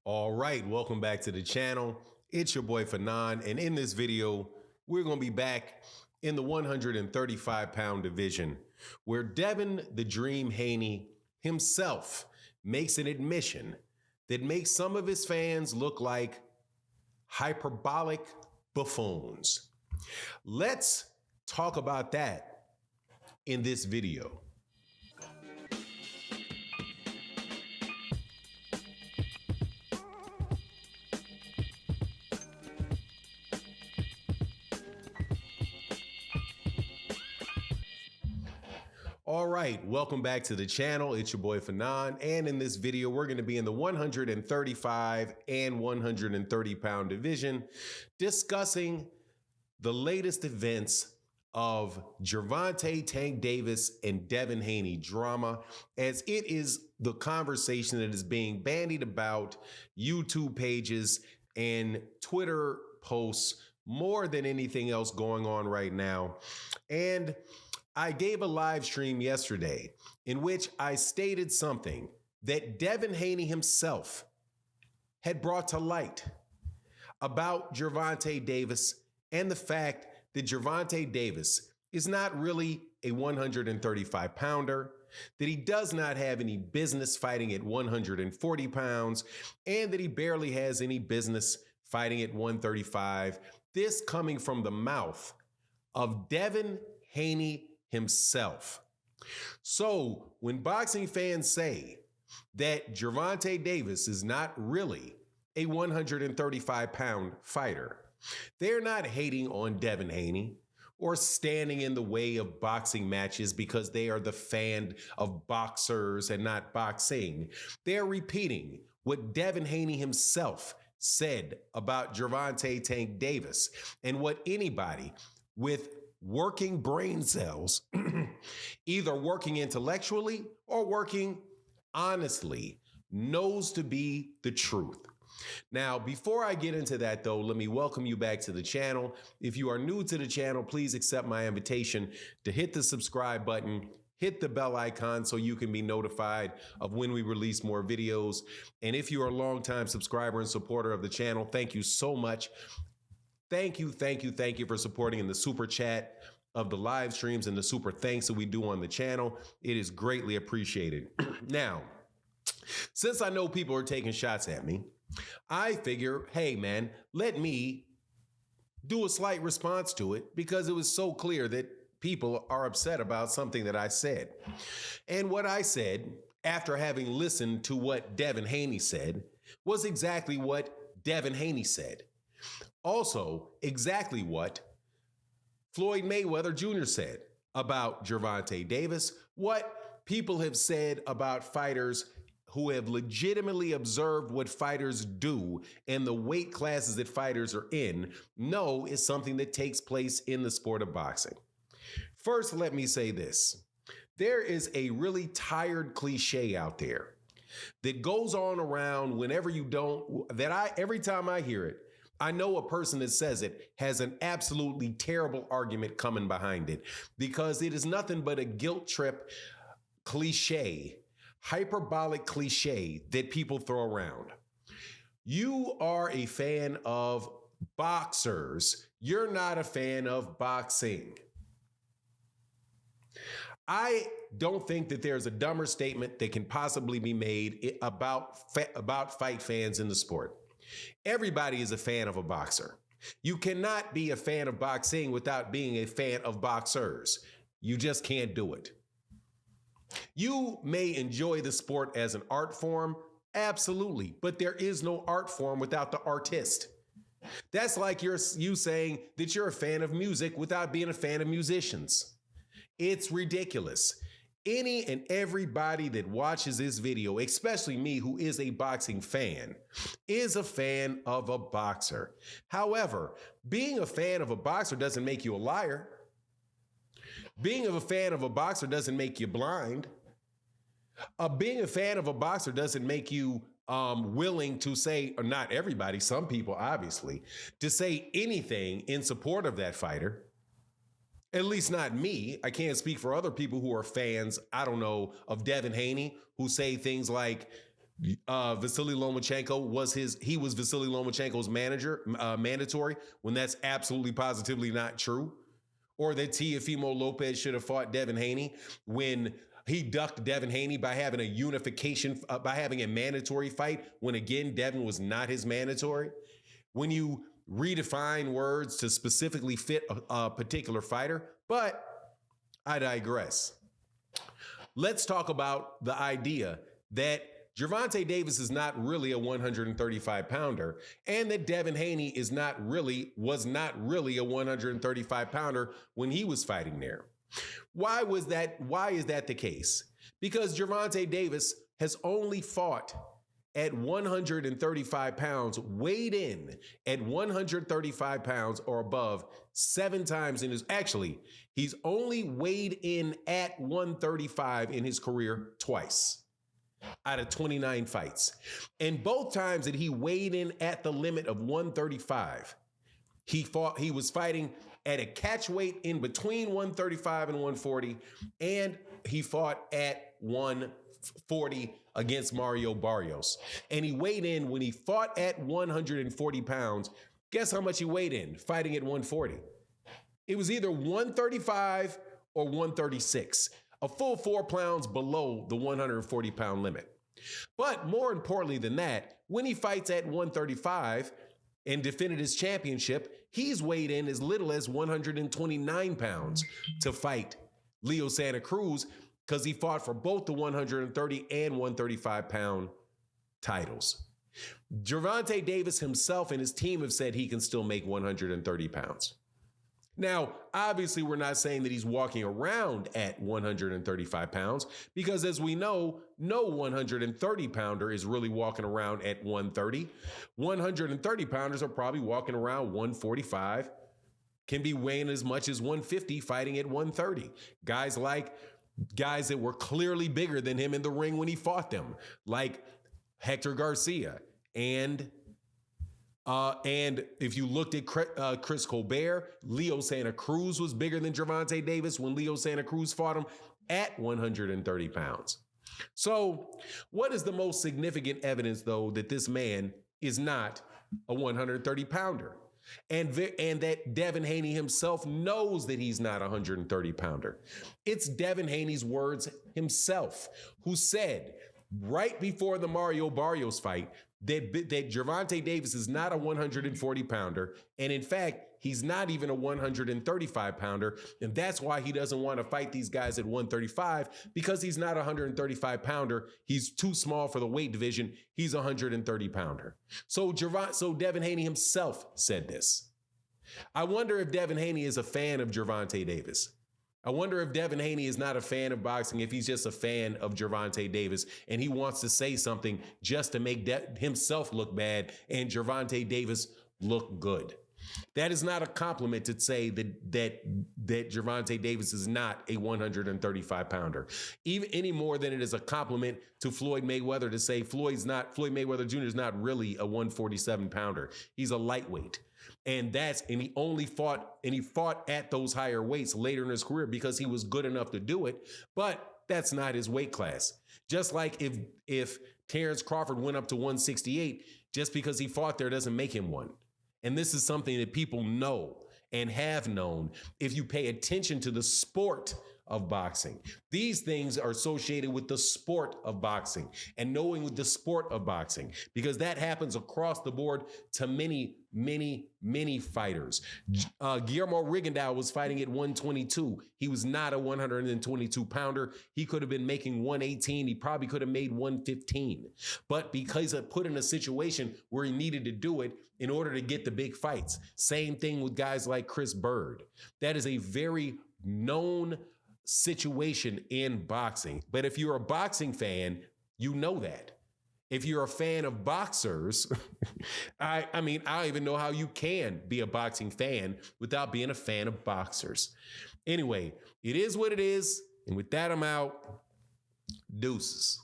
All right, welcome back to the channel. It's your boy Fanon, and in this video, we're going to be back in the 135-pound division, where Devin the Dream Haney himself makes an admission that makes some of his fans look like hyperbolic buffoons. Let's talk about that in this video. All right, welcome back to the channel. It's your boy Fanon, and in this video, we're going to be in the 135 and 130-pound division, discussing the latest events of Gervonta Tank Davis and Devin Haney drama, as it is the conversation that is being bandied about YouTube pages and Twitter posts more than anything else going on right now. And I gave a live stream yesterday in which I stated something that Devin Haney himself had brought to light about Gervonta Davis and the fact that Gervonta Davis is not really a 135-pounder, that he does not have any business fighting at 140 pounds, and that he barely has any business fighting at 135. This coming from the mouth of Devin Haney himself. So when boxing fans say that Gervonta Davis is not really a 135-pound fighter, they're not hating on Devin Haney or standing in the way of boxing matches because they are the fan of boxers and not boxing. They're repeating what Devin Haney himself said about Gervonta Tank Davis, and what anybody with working brain cells, either working intellectually or working honestly, knows to be the truth. Now, before I get into that, though, let me welcome you back to the channel. If you are new to the channel, please accept my invitation to hit the subscribe button, hit the bell icon so you can be notified of when we release more videos. And if you are a longtime subscriber and supporter of the channel, thank you so much. Thank you for supporting in the super chat of the live streams and the super thanks that we do on the channel. It is greatly appreciated. Now, since I know people are taking shots at me, I figure, hey man, let me do a slight response to it because it was so clear that people are upset about something that I said. And what I said, after having listened to what Devin Haney said, was exactly what Devin Haney said. Also, exactly what Floyd Mayweather Jr. said about Gervonta Davis, what people have said about fighters who have legitimately observed what fighters do and the weight classes that fighters are in, know is something that takes place in the sport of boxing. First, let me say this. There is a really tired cliche out there that goes on around whenever you don't, every time I hear it, I know a person that says it has an absolutely terrible argument coming behind it, because it is nothing but a guilt trip cliche, hyperbolic cliche that people throw around. You are a fan of boxers. You're not a fan of boxing. I don't think that there's a dumber statement that can possibly be made about fight fans in the sport. Everybody is a fan of a boxer. You cannot be a fan of boxing without being a fan of boxers. You just can't do it. You may enjoy the sport as an art form, absolutely, but there is no art form without the artist. That's like you saying that you're a fan of music without being a fan of musicians. It's ridiculous. Any and everybody that watches this video, especially me who is a boxing fan, is a fan of a boxer. However, being a fan of a boxer doesn't make you a liar. Being a fan of a boxer doesn't make you blind. Being a fan of a boxer doesn't make you willing to say, or not everybody, some people obviously, to say anything in support of that fighter. At least not me. I can't speak for other people who are fans, I don't know, of Devin Haney, who say things like, Vasily Lomachenko was Vasily Lomachenko's manager, mandatory, when that's absolutely positively not true. Or that Teofimo Lopez should have fought Devin Haney when he ducked Devin Haney by having a unification, by having a mandatory fight when, again, Devin was not his mandatory. When you redefine words to specifically fit a particular fighter, but I digress. Let's talk about the idea that Gervonta Davis is not really a 135 pounder, and that Devin Haney was not really a 135 pounder when he was fighting there. Why is that the case? Because Gervonta Davis has only fought at 135 pounds, weighed in at 135 pounds or above 7 times he's only weighed in at 135 in his career twice out of 29 fights. And both times that he weighed in at the limit of 135, he was fighting at a catch weight in between 135 and 140, and he fought at 140 against Mario Barrios. And he weighed in when he fought at 140 pounds. Guess how much he weighed in fighting at 140? It was either 135 or 136, a full 4 pounds below the 140 pound limit. But more importantly than that, when he fights at 135 and defended his championship, he's weighed in as little as 129 pounds to fight Leo Santa Cruz, because he fought for both the 130 and 135 pound titles. Gervonta Davis himself and his team have said he can still make 130 pounds. Now, obviously, we're not saying that he's walking around at 135 pounds, because as we know, no 130 pounder is really walking around at 130. 130 pounders are probably walking around 145, can be weighing as much as 150, fighting at 130. Guys that were clearly bigger than him in the ring when he fought them, like Hector Garcia. And if you looked at Chris Colbert, Leo Santa Cruz was bigger than Gervonta Davis when Leo Santa Cruz fought him at 130 pounds. So what is the most significant evidence, though, that this man is not a 130 pounder? And that Devin Haney himself knows that he's not a 130 pounder. It's Devin Haney's words himself, who said right before the Mario Barrios fight that Gervonta Davis is not a 140 pounder. And in fact, he's not even a 135 pounder. And that's why he doesn't want to fight these guys at 135, because he's not a 135 pounder. He's too small for the weight division. He's a 130 pounder. So Devin Haney himself said this. I wonder if Devin Haney is a fan of Gervonta Davis. I wonder if Devin Haney is not a fan of boxing, if he's just a fan of Gervonta Davis and he wants to say something just to make himself look bad and Gervonta Davis look good. That is not a compliment to say that Gervonta Davis is not a 135 pounder, even any more than it is a compliment to Floyd Mayweather to say Floyd Mayweather Jr. is not really a 147 pounder. He's a lightweight. And he fought at those higher weights later in his career because he was good enough to do it, but that's not his weight class. Just like if Terrence Crawford went up to 168, just because he fought there doesn't make him one. And this is something that people know and have known if you pay attention to the sport of boxing. These things are associated with the sport of boxing and knowing with the sport of boxing, because that happens across the board to many, many, many fighters. Guillermo Rigondeaux was fighting at 122. He was not a 122 pounder. He could have been making 118. He probably could have made 115. But because he put in a situation where he needed to do it in order to get the big fights. Same thing with guys like Chris Bird. That is a very known situation in boxing. But if you're a boxing fan, you know that. If you're a fan of boxers, I don't even know how you can be a boxing fan without being a fan of boxers. Anyway, it is what it is. And with that, I'm out. Deuces.